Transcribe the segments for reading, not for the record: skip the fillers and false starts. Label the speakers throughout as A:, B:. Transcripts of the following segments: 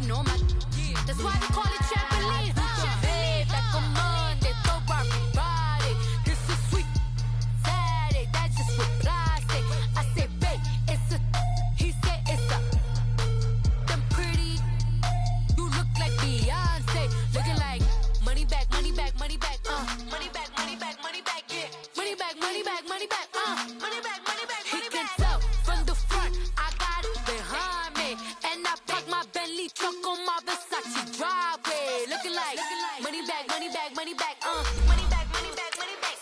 A: popping on my. That's why they call it trampoline. Like a Monday, throw Friday. This is sweet Saturday. That's just what I say. I say, babe, it's a. He said it's a. Them pretty. You look like Beyonce. Looking like money back, money back, money back. Money back, money back, money back. Yeah. Money back, money back, money back. Money back, money back, money back. He can tell from the front. I got it behind me, and I park my Bentley truck on my Versace driveway. Looking like money back, money back, money back. Money back, money back, money back.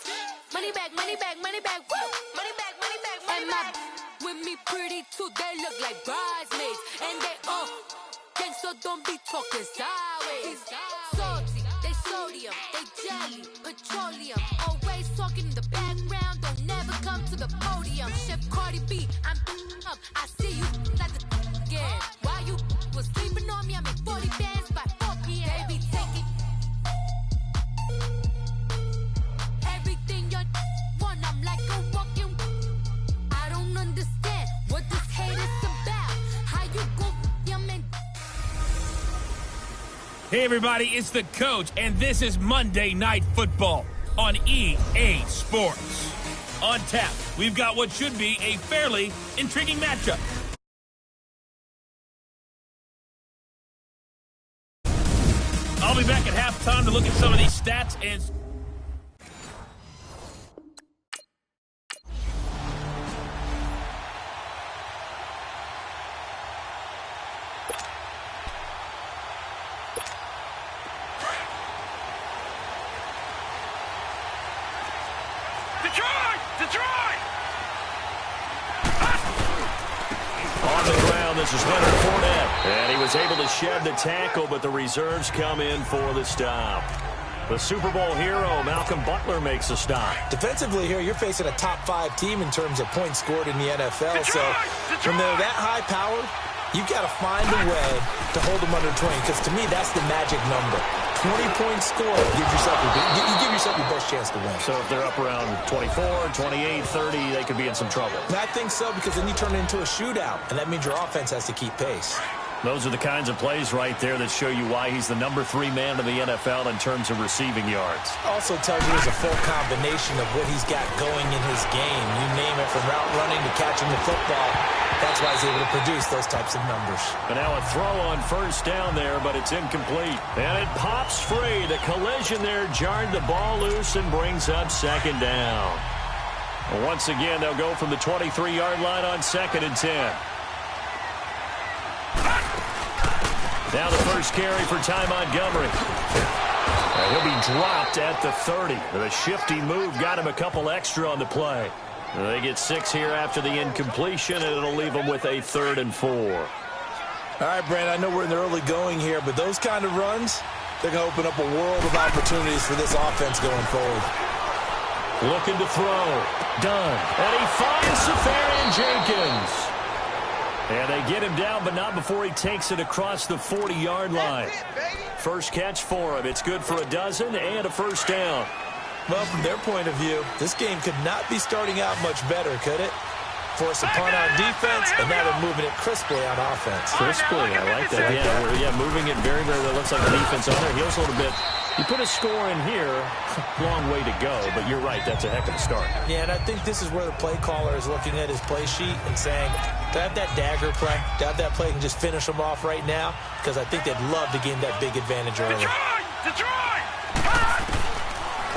A: Money back, money back, money back. Woo! Money back, money back, money back. And with me pretty too, they look like bridesmaids, and they gang, so don't be talking sideways. Salty, they sodium, they jelly, petroleum. Always talking in the background, don't never come to the podium. Chef Cardi B, I'm up. I see you like the again. While you was sleeping on me, I make 40 bands by 4 p.m. They be taking everything you want. I'm like a walking. I don't understand what this hate is about. How you go, your man.
B: Hey everybody, it's the coach, and this is Monday Night Football on EA Sports. On tap, we've got what should be a fairly intriguing matchup. I'll be back at halftime to look at some of these stats and...
C: On the ground, this is Leonard Fournette. And he was able to shed the tackle, but the reserves come in for the stop. The Super Bowl hero, Malcolm Butler, makes a stop.
D: Defensively here, you're facing a top 5 team in terms of points scored in the NFL. So when they're that high-powered, you've got to find a way to hold them under 20, because to me, that's the magic number. 20 points scored, you give yourself your best chance to win.
C: So if they're up around 24, 28, 30, they could be in some trouble.
D: And I think so, because then you turn it into a shootout, and that means your offense has to keep pace.
C: Those are the kinds of plays right there that show you why he's the number 3 man in the NFL in terms of receiving yards.
D: Also tells you there's a full combination of what he's got going in his game. You name it, from route running to catching the football. That's why he's able to produce those types of numbers.
C: And now a throw on first down there, but it's incomplete. And it pops free. The collision there jarred the ball loose and brings up second down. Once again, they'll go from the 23-yard line on 2nd and 10. Now the first carry for Ty Montgomery. He'll be dropped at the 30. The shifty move got him a couple extra on the play. They get 6 here after the incompletion, and it'll leave them with a 3rd and 4.
D: All right, Brandon, I know we're in the early going here, but those kind of runs, they're going to open up a world of opportunities for this offense going forward.
C: Looking to throw. Done. And he finds Safarian Jenkins. And they get him down, but not before he takes it across the 40-yard line. First catch for him. It's good for a dozen and a first down.
D: Well, from their point of view, this game could not be starting out much better, could it? Force a punt on defense, and now they're moving it crisply on offense.
C: Crisply, I like that. Yeah, moving it very, very well. Looks like the defense on their heels a little bit. You put a score in here, long way to go, but you're right, that's a heck of a start.
D: Yeah, and I think this is where the play caller is looking at his play sheet and saying, do I have that dagger play? Do I have that play and just finish them off right now? Because I think they'd love to gain that big advantage early.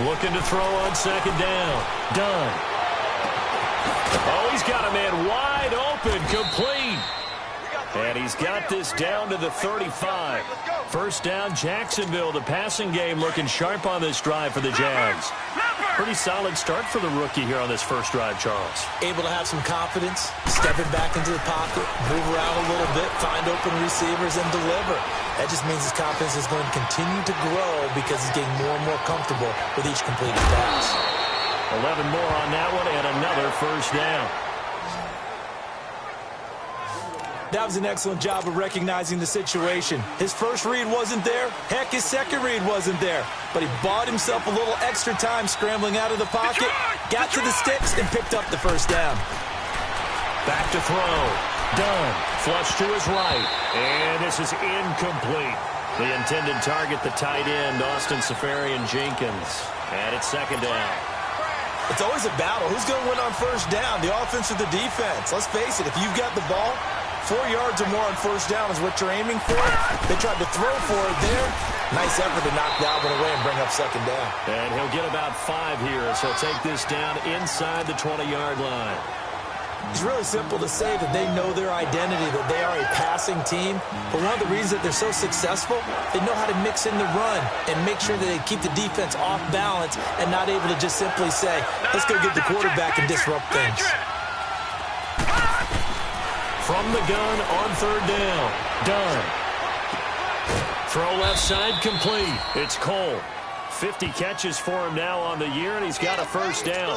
C: Looking to throw on 2nd down. Done. Oh, he's got a man wide open, complete. And he's got this down to the 35. First down, Jacksonville. The passing game looking sharp on this drive for the Jags. Pretty solid start for the rookie here on this first drive, Charles.
D: Able to have some confidence, stepping back into the pocket, move around a little bit, find open receivers, and deliver. That just means his confidence is going to continue to grow because he's getting more and more comfortable with each completed pass.
C: 11 more on that one, and another first down.
D: That was an excellent job of recognizing the situation. His first read wasn't there. Heck, his second read wasn't there. But he bought himself a little extra time scrambling out of the pocket, got to the sticks, and picked up the first down.
C: Back to throw. Done. Flush to his right. And this is incomplete. The intended target, the tight end, Austin Seferian-Jenkins. And it's second down.
D: It's always a battle. Who's going to win on first down, the offense or the defense? Let's face it, if you've got the ball, 4 yards or more on first down is what you're aiming for. They tried to throw for it there. Nice effort to knock Dalvin away and bring up second down.
C: And he'll get about 5 here as he'll take this down inside the 20-yard line.
D: It's really simple to say that they know their identity, that they are a passing team. But one of the reasons that they're so successful, they know how to mix in the run and make sure that they keep the defense off balance and not able to just simply say, let's go get the quarterback and disrupt things.
C: From the gun on third down. Done. Throw left side complete. It's Cole. 50 catches for him now on the year, and he's got a first down.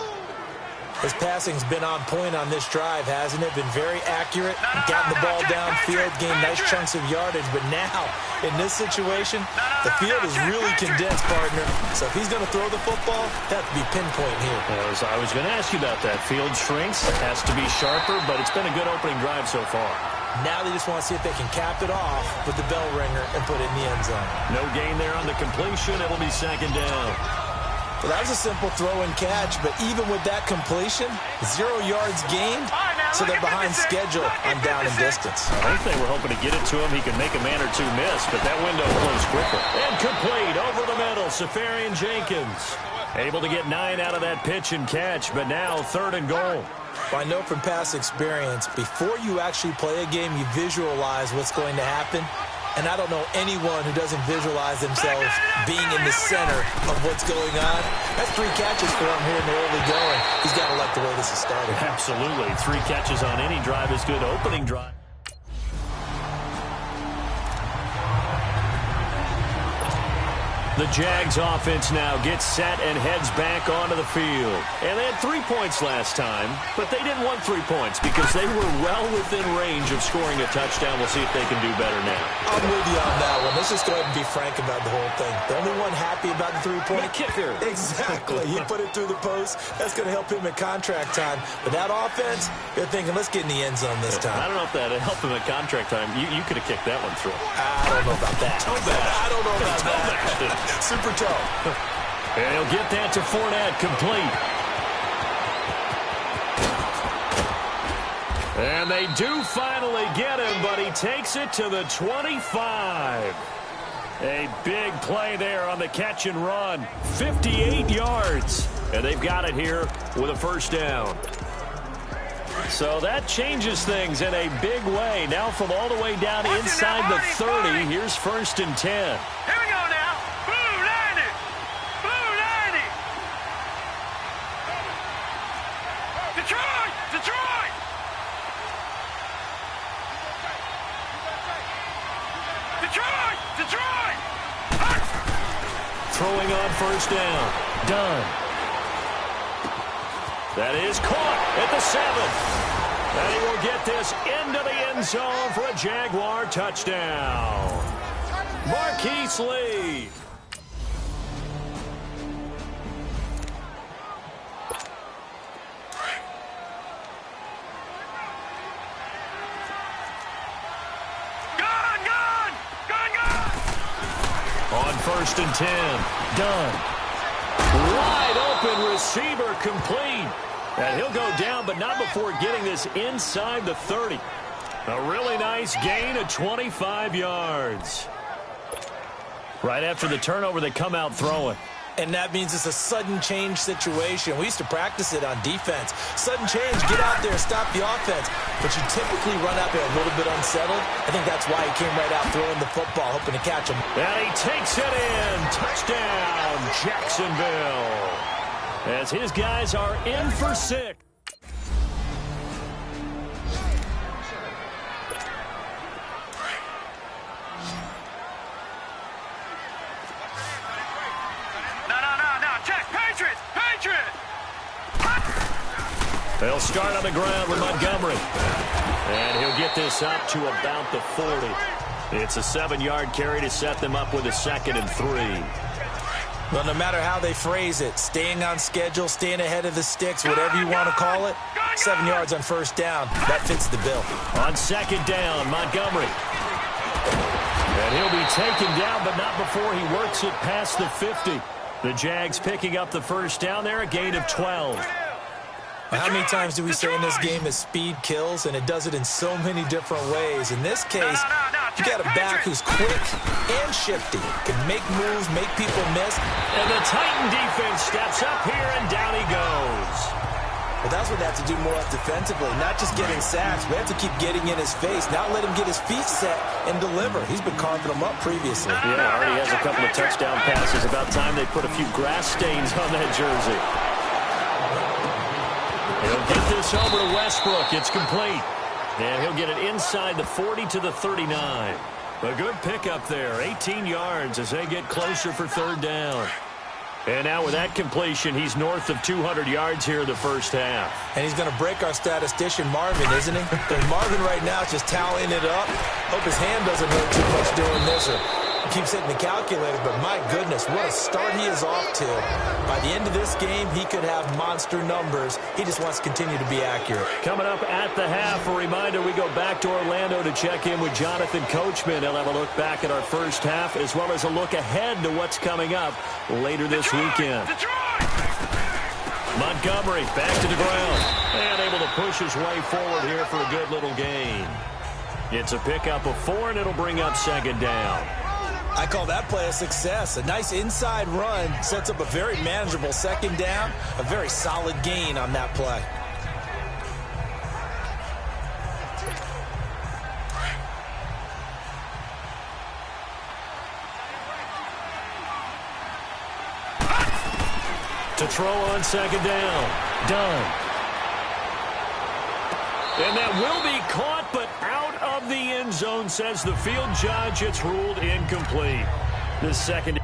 D: His passing's been on point on this drive, hasn't it? Been very accurate, gotten the ball downfield, gained nice chunks of yardage. But now, in this situation, the field is really condensed, partner. So if he's going to throw the football, that has to be pinpoint here.
C: I was going to ask you about that. Field shrinks, has to be sharper, but it's been a good opening drive so far.
D: Now they just want to see if they can cap it off with the bell ringer and put it in the end zone.
C: No gain there on the completion. It'll be second down.
D: Well, that was a simple throw and catch, but even with that completion, 0 yards gained, so they're behind schedule on down and distance.
C: I think they were hoping to get it to him. He could make a man or two miss, but that window closed quickly. And complete over the middle, Seferian-Jenkins. Able to get 9 out of that pitch and catch, but now third and goal.
D: Well, I know from past experience, before you actually play a game, you visualize what's going to happen. And I don't know anyone who doesn't visualize themselves being in the center of what's going on. That's 3 catches for him here in the early going. He's got to like the way this is started.
C: Absolutely. 3 catches on any drive is good. Opening drive. The Jags offense now gets set and heads back onto the field. And they had 3 points last time, but they didn't want 3 points because they were well within range of scoring a touchdown. We'll see if they can do better now.
D: I'm with you on that one. Let's just go ahead and be frank about the whole thing. The only one happy about the 3-point
C: kicker.
D: Exactly. He put it through the post. That's going to help him at contract time. But that offense, they're thinking, let's get in the end zone this time.
C: I don't know if that helped him at contract time. You could have kicked that one through.
D: I don't know about that. I don't know about that. Super toe.
C: And he'll get that to Fournette, complete. And they do finally get him, but he takes it to the 25. A big play there on the catch and run. 58 yards. And they've got it here with a first down. So that changes things in a big way. Now from all the way down inside the 30, here's first and 10.
E: Here we go now. Blue 90. Blue 90. Detroit. Detroit. Detroit. Detroit.
C: Throwing on first down. Done. That is caught at the 7. And he will get this into the end zone for a Jaguar touchdown. Marquise Lee.
E: Gone, gone. Gone, gone.
C: On first and 10. Done. Wide open receiver complete. And he'll go down, but not before getting this inside the 30. A really nice gain of 25 yards. Right after the turnover, they come out throwing.
D: And that means it's a sudden change situation. We used to practice it on defense. Sudden change, get out there, stop the offense. But you typically run out there a little bit unsettled. I think that's why he came right out throwing the football, hoping to catch him.
C: And he takes it in. Touchdown, Jacksonville. As his guys are in for 6. They'll start on the ground with Montgomery. And he'll get this up to about the 40. It's a 7-yard carry to set them up with a 2nd and 3.
D: Well, no matter how they phrase it, staying on schedule, staying ahead of the sticks, whatever you want to call it, 7 yards on first down. That fits the bill.
C: On second down, Montgomery. And he'll be taken down, but not before he works it past the 50. The Jags picking up the first down there, a gain of 12.
D: How many times do we say in this game that speed kills, and it does it in so many different ways? In this case, you got a back who's quick and shifty, can make moves, make people miss.
C: And the Titan defense steps up here, and down he goes.
D: Well, that's what they have to do more defensively, not just getting sacks. We have to keep getting in his face, not let him get his feet set and deliver. He's been carving them up previously.
C: Yeah, already has a couple of touchdown passes. About time they put a few grass stains on that jersey. He'll get this over to Westbrook. It's complete. And he'll get it inside the 40 to the 39. A good pickup there. 18 yards as they get closer for third down. And now with that completion, he's north of 200 yards here in the first half.
D: And he's going to break our statistician Marvin, isn't he? Because Marvin right now is just tallying it up. Hope his hand doesn't hurt too much doing this, or he keeps hitting the calculator. But my goodness, what a start he is off to. By the end of this game, he could have monster numbers. He just wants to continue to be accurate.
C: Coming up at the half, a reminder, we go back to Orlando to check in with Jonathan Coachman. He'll have a look back at our first half, as well as a look ahead to what's coming up later this weekend. Montgomery back to the ground and able to push his way forward here for a good little gain. It's a pickup of 4, and it'll bring up second down.
D: I call that play a success. A nice inside run sets up a very manageable second down. A very solid gain on that play.
C: To throw on second down. Done. And that will be caught, but out of the end zone, says the field judge. It's ruled incomplete. The second.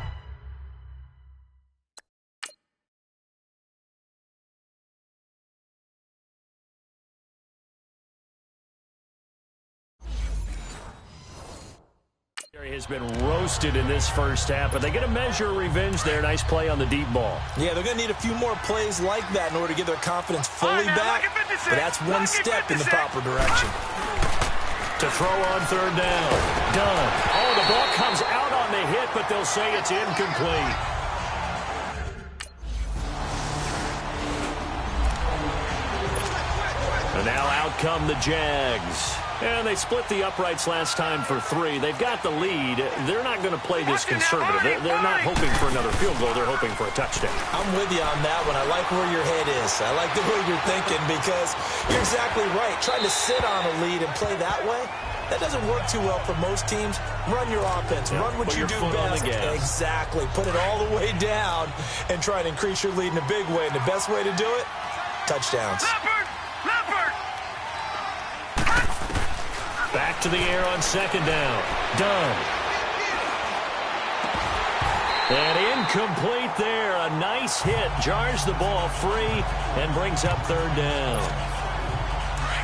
C: Has been roasted in this first half, but they get a measure of revenge there. Nice play on the deep ball.
D: Yeah, they're going to need a few more plays like that in order to get their confidence fully back, but that's one step in the proper direction.
C: To throw on third down. Done. Oh, the ball comes out on the hit, but they'll say it's incomplete. And now out come the Jags. And they split the uprights last time for 3. They've got the lead. They're not going to play this conservative. They're not hoping for another field goal. They're hoping for a touchdown.
D: I'm with you on that one. I like where your head is. I like the way you're thinking, because you're exactly right. Trying to sit on a lead and play that way, that doesn't work too well for most teams. Run your offense. Run what you do best. Exactly. Put it all the way down and try and increase your lead in a big way. And the best way to do it, touchdowns.
C: Back to the air on second down. Done. And incomplete there. A nice hit. Jars the ball free and brings up third down.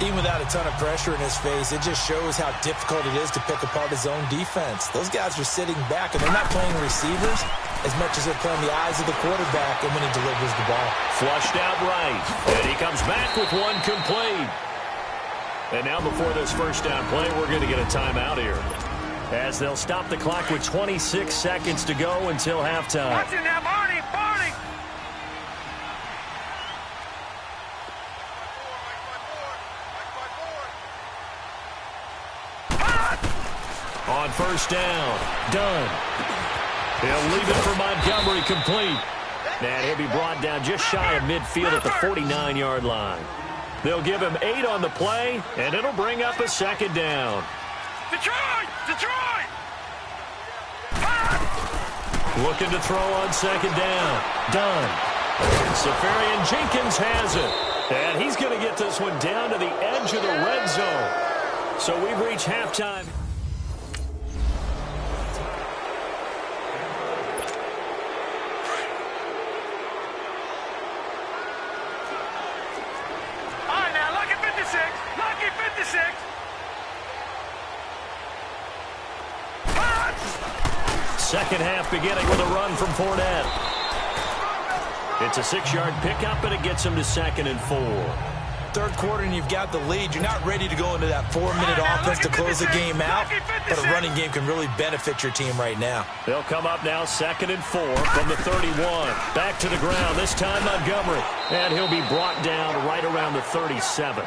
D: Even without a ton of pressure in his face, it just shows how difficult it is to pick apart his own defense. Those guys are sitting back, and they're not playing receivers as much as they're playing the eyes of the quarterback and when he delivers the ball.
C: Flushed out right. And he comes back with one complete. And now before this first down play, we're going to get a timeout here, as they'll stop the clock with 26 seconds to go until halftime.
E: Watch it now, Barney!
C: On first down, done. He'll leave it for Montgomery, complete. And he'll be brought down just shy of midfield at the 49-yard line. They'll give him 8 on the play, and it'll bring up a second down.
E: Detroit!
C: Looking to throw on second down. Done. Safarian Jenkins has it. And he's going to get this one down to the edge of the red zone. So we've reached halftime. Second half beginning with a run from Fournette. It's a 6-yard pickup, and it gets him to 2nd and 4.
D: third quarter and you've got the lead, you're not ready to go into that 4-minute offense to close the game out, but a running game can really benefit your team right now.
C: They'll come up now 2nd and 4 from the 31. Back to the ground, this time Montgomery. And he'll be brought down right around the 37.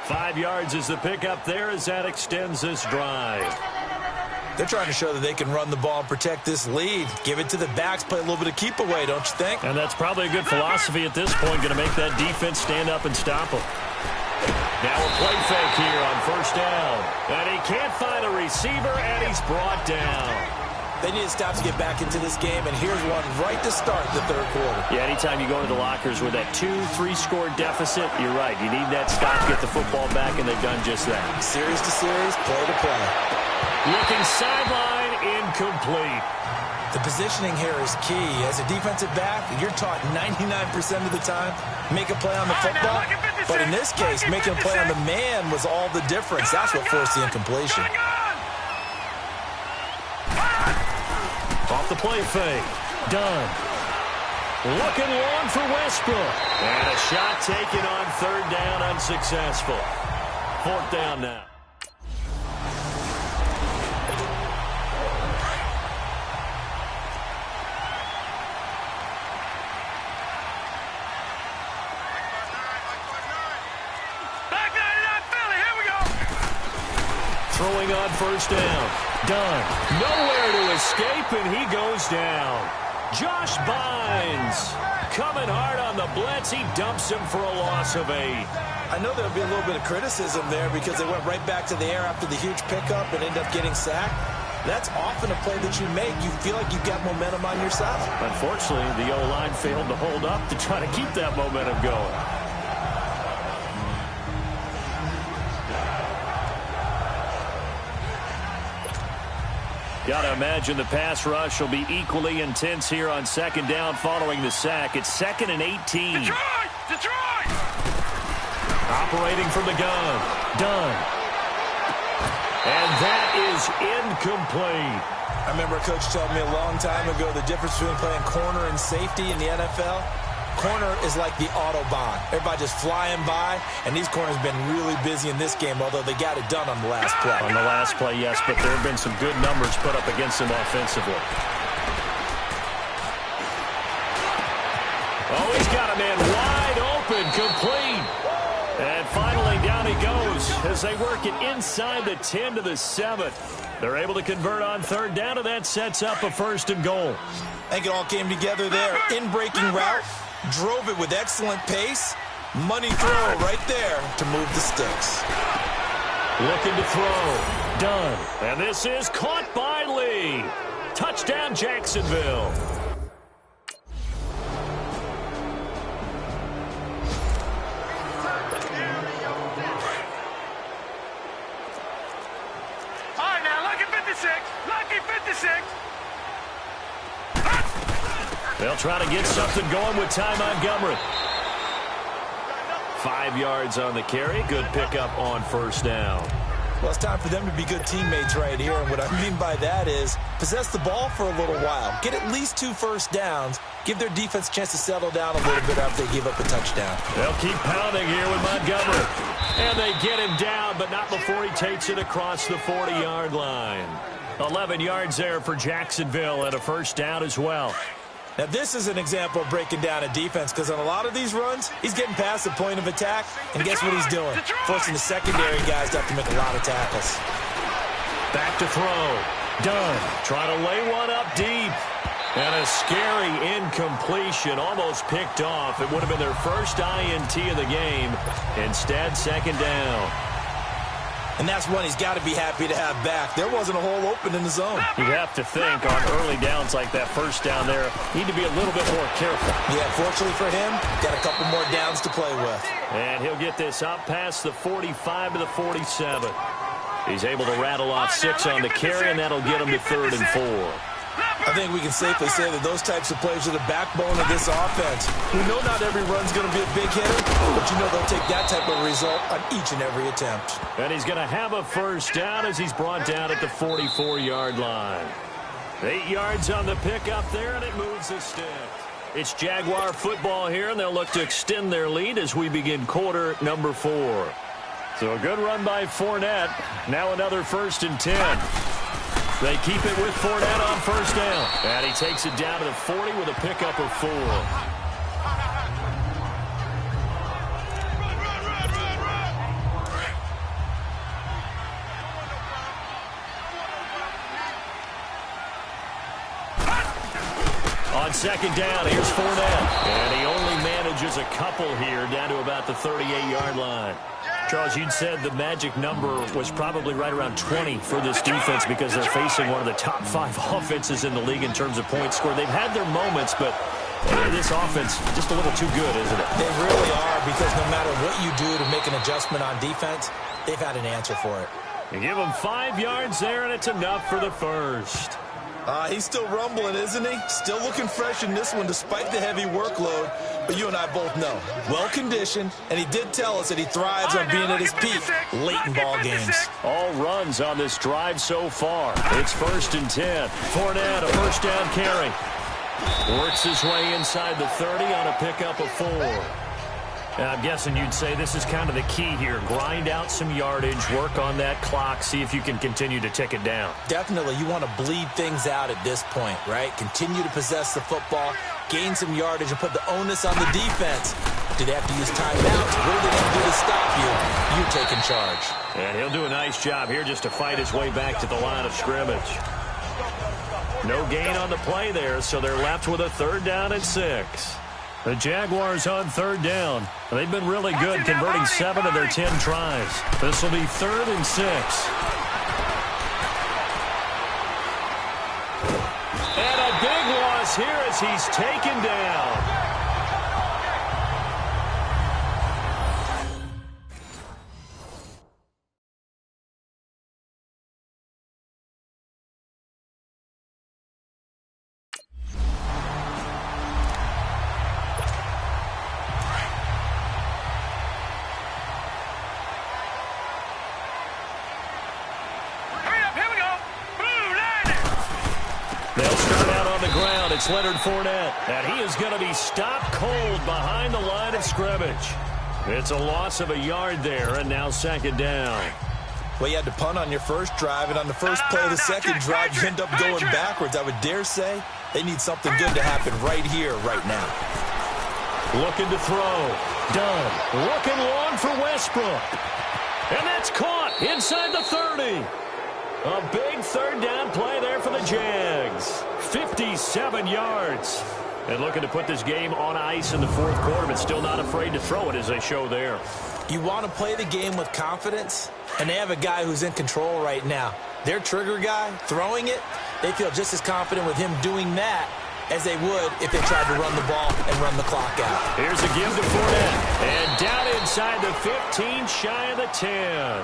C: 5 yards is the pickup there as that extends this drive.
D: They're trying to show that they can run the ball and protect this lead. Give it to the backs, play a little bit of keep away, don't you think?
C: And that's probably a good philosophy at this point, going to make that defense stand up and stop them. Now a play fake here on first down. And he can't find a receiver, and he's brought down.
D: They need to stop to get back into this game, and here's one right to start the third quarter.
C: Yeah, anytime you go into the lockers with that 2-3 score deficit, you're right. You need that stop to get the football back, and they've done just that.
D: Series to series, play to play.
C: Looking sideline, incomplete.
D: The positioning here is key. As a defensive back, you're taught 99% of the time, make a play on the football. But in this case, making a play on the man was all the difference. That's what forced the incompletion.
C: Off the play fake. Done. Looking long for Westbrook. And a shot taken on third down, unsuccessful. 4th down now. Throwing on first down. Done. Nowhere to escape, and he goes down. Josh Bynes coming hard on the blitz. He dumps him for a loss of 8.
D: I know there'll be a little bit of criticism there because they went right back to the air after the huge pickup and ended up getting sacked. That's often a play that you make. You feel like you've got momentum on your side.
C: Unfortunately, the O-line failed to hold up to try to keep that momentum going. Got to imagine the pass rush will be equally intense here on 2nd down following the sack. It's 2nd and 18.
E: Detroit!
C: Operating from the gun. Done. And that is incomplete.
D: I remember a coach told me a long time ago the difference between playing corner and safety in the NFL. Corner is like the Autobahn. Everybody just flying by, and these corners have been really busy in this game, although they got it done on the last play.
C: On the last play, yes, but there have been some good numbers put up against them offensively. Oh, he's got a man wide open, complete. And finally, down he goes as they work it inside the 10 to the 7. They're able to convert on third down, and that sets up a 1st and goal.
D: I think it all came together there. In-breaking route, drove it with excellent pace. Money throw right there to move the sticks.
C: Looking to throw. Done. And this is caught by Lee. Touchdown, Jacksonville. They'll try to get something going with Ty Montgomery. 5 yards on the carry. Good pickup on first down.
D: Well, it's time for them to be good teammates right here. And what I mean by that is possess the ball for a little while. Get at least 2 first downs. Give their defense a chance to settle down a little bit after they give up a touchdown.
C: They'll keep pounding here with Montgomery. And they get him down, but not before he takes it across the 40-yard line. 11 yards there for Jacksonville and a first down as well.
D: Now, this is an example of breaking down a defense because on a lot of these runs, he's getting past the point of attack, and guess what he's doing? Forcing the secondary guys to have to make a lot of tackles.
C: Back to throw. Done. Trying to lay one up deep. And a scary incompletion, almost picked off. It would have been their first INT of the game. Instead, 2nd down.
D: And that's one he's got to be happy to have back. There wasn't a hole open in the zone.
C: You'd have to think on early downs like that first down there, need to be a little bit more careful.
D: Yeah, fortunately for him, got a couple more downs to play with.
C: And he'll get this up past the 45 to the 47. He's able to rattle off 6 on the carry, and that'll get him to 3rd and 4.
D: I think we can safely say that those types of plays are the backbone of this offense. We know not every run's going to be a big hitter, but you know they'll take that type of result on each and every attempt.
C: And he's going to have a first down as he's brought down at the 44-yard line. 8 yards on the pickup there, and it moves the stick. It's Jaguar football here, and they'll look to extend their lead as we begin quarter number 4. So a good run by Fournette. Now another 1st and 10. They keep it with Fournette on 1st down. And he takes it down to the 40 with a pickup of 4. On 2nd down, here's Fournette. And he only manages a couple here down to about the 38-yard line. Charles, you'd said the magic number was probably right around 20 for this defense because they're facing one of the top 5 offenses in the league in terms of points scored. They've had their moments, but this offense just a little too good, isn't it?
D: They really are, because no matter what you do to make an adjustment on defense, they've had an answer for it.
C: You give him 5 yards there, and it's enough for the 1st.
D: He's still rumbling, isn't he? Still looking fresh in this one despite the heavy workload. But you and I both know, well-conditioned, and he did tell us that he thrives on being at his peak late in ball games.
C: All runs on this drive so far. It's 1st and 10. Fournette, a 1st down carry. Works his way inside the 30 on a pickup of 4. I'm guessing you'd say this is kind of the key here. Grind out some yardage, work on that clock, see if you can continue to tick it down.
D: Definitely. You want to bleed things out at this point, right? Continue to possess the football, gain some yardage, and put the onus on the defense. Do they have to use timeouts? What are they going to do to stop you? You taking charge.
C: And he'll do a nice job here just to fight his way back to the line of scrimmage. No gain on the play there, so they're left with a 3rd down and 6. The Jaguars on 3rd down. They've been really good, converting 7 of their 10 tries. This will be 3rd and 6. And a big loss here as he's taken down. It's Leonard Fournette, and he is going to be stopped cold behind the line of scrimmage. It's a loss of a yard there, and now 2nd down.
D: Well, you had to punt on your first drive, and on the first play of the second drive, you end up going backwards. I would dare say they need something good to happen right here, right now.
C: Looking to throw. Done. Looking long for Westbrook. And that's caught inside the 30. A big 3rd down play there for the Jags. 57 yards. And looking to put this game on ice in the 4th quarter, but still not afraid to throw it as they show there.
D: You want to play the game with confidence, and they have a guy who's in control right now. Their trigger guy, throwing it, they feel just as confident with him doing that as they would if they tried to run the ball and run the clock out.
C: Here's a give to Fournette. And down inside the 15, shy of the 10.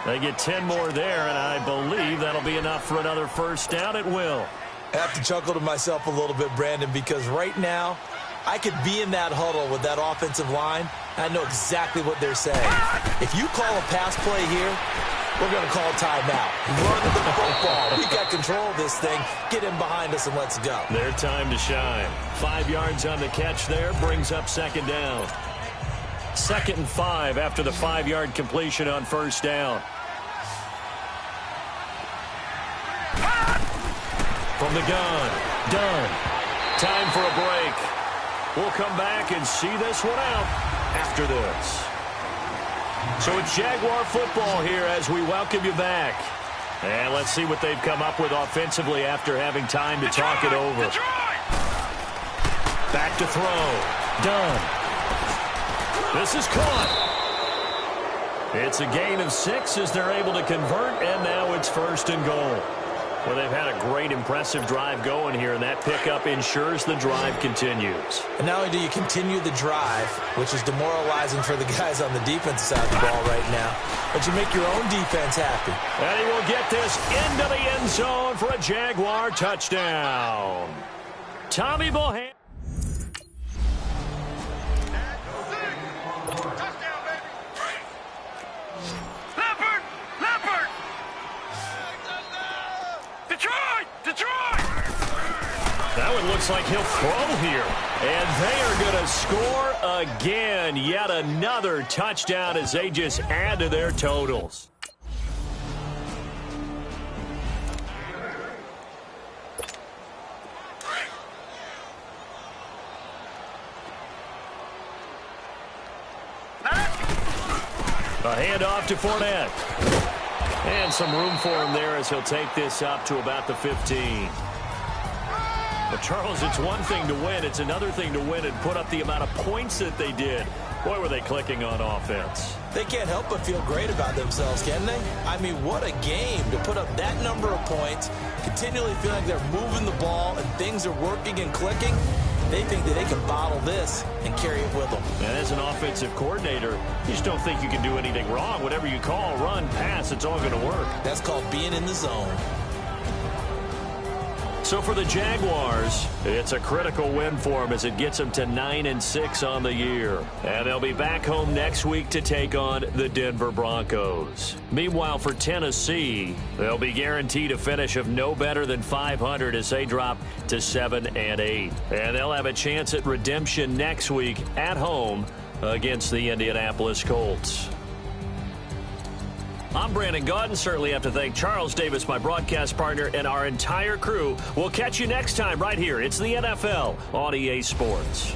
C: They get 10 more there, and I believe that'll be enough for another 1st down. It will.
D: I have to chuckle to myself a little bit, Brandon, because right now I could be in that huddle with that offensive line. I know exactly what they're saying. If you call a pass play here, we're going to call timeout. Run the football. We got control of this thing. Get in behind us and let's go.
C: Their time to shine. 5 yards on the catch there brings up 2nd down. 2nd and 5 after the 5-yard completion on 1st down. From the gun, done. Time for a break. We'll come back and see this one out after this. So it's Jaguar football here as we welcome you back. And let's see what they've come up with offensively after having time to talk it over. Back to throw. Done. This is caught. It's a gain of 6 as they're able to convert, and now it's 1st and goal. Well, they've had a great, impressive drive going here, and that pickup ensures the drive continues.
D: And not only do you continue the drive, which is demoralizing for the guys on the defensive side of the ball right now, but you make your own defense happy.
C: And he will get this into the end zone for a Jaguar touchdown. Tommy Bohan. That one looks like he'll throw here. And they are going to score again. Yet another touchdown as they just add to their totals. A handoff to Fournette. And some room for him there as he'll take this up to about the 15. Well, Charles, it's one thing to win. It's another thing to win and put up the amount of points that they did. Boy, were they clicking on offense.
D: They can't help but feel great about themselves, can they? I mean, what a game to put up that number of points, continually feel like they're moving the ball and things are working and clicking. They think that they can bottle this and carry it with them.
C: And as an offensive coordinator, you just don't think you can do anything wrong. Whatever you call, run, pass, it's all going to work.
D: That's called being in the zone.
C: So for the Jaguars, it's a critical win for them as it gets them to 9-6 on the year. And they'll be back home next week to take on the Denver Broncos. Meanwhile, for Tennessee, they'll be guaranteed a finish of no better than 500 as they drop to 7-8. And they'll have a chance at redemption next week at home against the Indianapolis Colts. I'm Brandon Gaudin. Certainly have to thank Charles Davis, my broadcast partner, and our entire crew. We'll catch you next time right here. It's the NFL on EA Sports.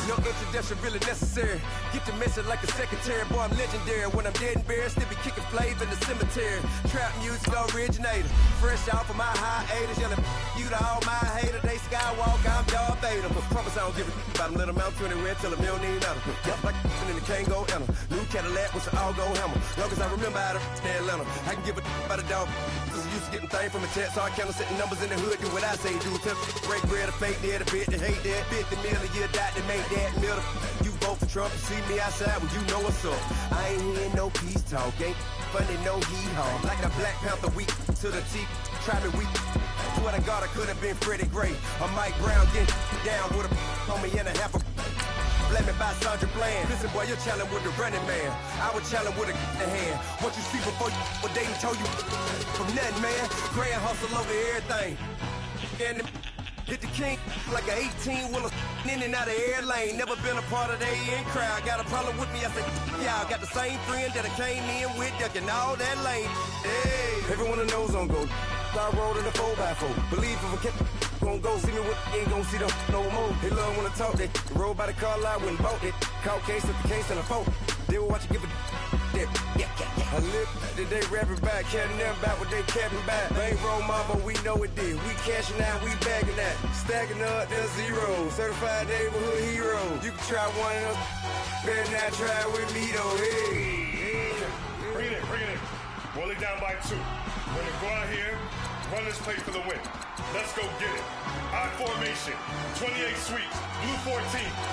F: No introduction really necessary. Get the message like a secretary. Boy, I'm legendary. When I'm dead and buried, still be kicking flavor in the cemetery. Trap music originator. Fresh off of my hiatus. Yelling you to all my haters. They skywalk, I'm Darth Vader. Promise I don't give a about them. Let them out 20 red till them don't need nothing. Yep, like in the Kango enter. New Cadillac with an all-go hammer. Long as I remember how to stay Atlanta. I can give a about a dog. Cause used to getting things from a text. So I count setting numbers in the hood. Do what I say do. Tell break bread or fake dead. A bit to hate that. 50 million a year dot to make that middle. You vote for Trump, you see me outside when you know what's up. I ain't hearing no peace talk, ain't funny no hee-haw. Like a Black Panther weak to the teeth, try me weak. Swear to God I could have been Freddie Gray. Or Mike Brown getting down with a on me and a half a blame me by Sandra Bland. Listen boy, you're challenging with the running man. I was challenging with a hand. What you see before you, what they told you from nothing, man. Grand hustle over everything. And hit the king like an 18-wheeler in and out of air lane. Never been a part of the in crowd. Got a problem with me, I said, y'all got the same friend that I came in with, ducking all that lane. Hey, everyone that knows on go. I rolled in the 4x4. Believe if a kid gon' go see me with ain't gon' see them no more. They love when I talk, they roll by the car lot when bought it. Caught case at the case and a phone. They will watch you give a that. I live today rapping back, carrying them back what they capping back. Bankroll mama, we know it did. We cashing out, we bagging that. Stacking up, there's zero. Certified neighborhood hero. You can try one of them, better not try with me though. Hey.
G: Bring it in. Roll it down by 2. We're gonna go out here, run this play for the win. Let's go get it. I formation, 28 sweeps, blue 14.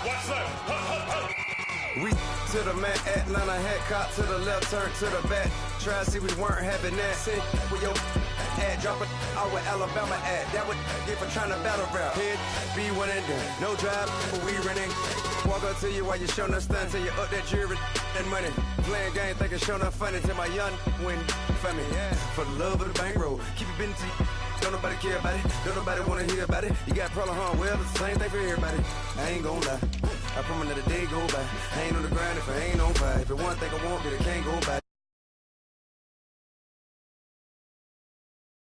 G: Watch left. Hup.
F: We to the man, Atlanta hat caught to the left, turn to the back. Try to see we weren't having that. Sit with your ad, drop it out with Alabama at. That would get for trying to battle rap. Head, be one and done. No drive, but we running. Walk up to you while you showing us stun till you up that jewelry and money. Playing game, thinking showing up funny till my young win for me. Yeah. For the love of the bankroll, keep it been to you. Don't nobody care about it. Don't nobody want to hear about it. You got problem, huh? Well, it's the same thing for everybody. I ain't gonna lie. I promise that a day go by. I ain't on the grind if I ain't on fire. If it one thing I want, then it can't go by.